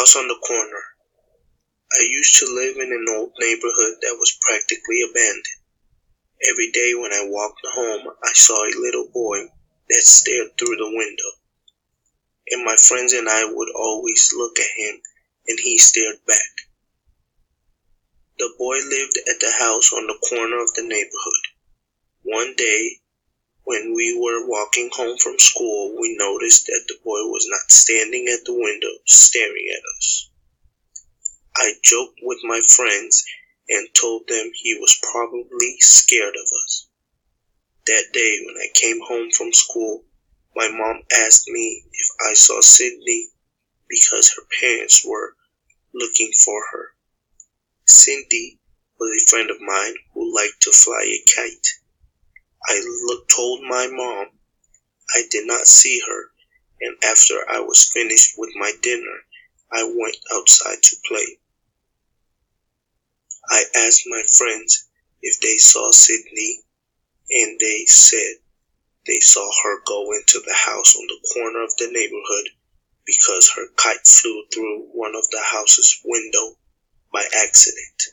house on the corner. I used to live in an old neighborhood that was practically abandoned. Every day when I walked home, I saw a little boy that stared through the window. And my friends and I would always look at him, and he stared back. The boy lived at the house on the corner of the neighborhood. One day, when we were walking home from school, we noticed that the boy was not standing at the window staring at us. I joked with my friends and told them he was probably scared of us. That day, when I came home from school, my mom asked me if I saw Sydney because her parents were looking for her. Cindy was a friend of mine who liked to fly a kite. I told my mom I did not see her, and after I was finished with my dinner, I went outside to play. I asked my friends if they saw Sydney, and they said they saw her go into the house on the corner of the neighborhood because her kite flew through one of the house's window by accident.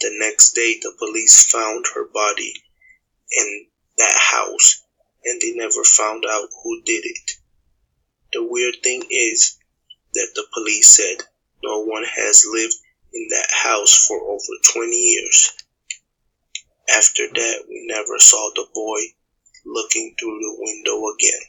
The next day, the police found her body in that house, and they never found out who did it. The weird thing is that the police said no one has lived in that house for over 20 years. After that, we never saw the boy looking through the window again.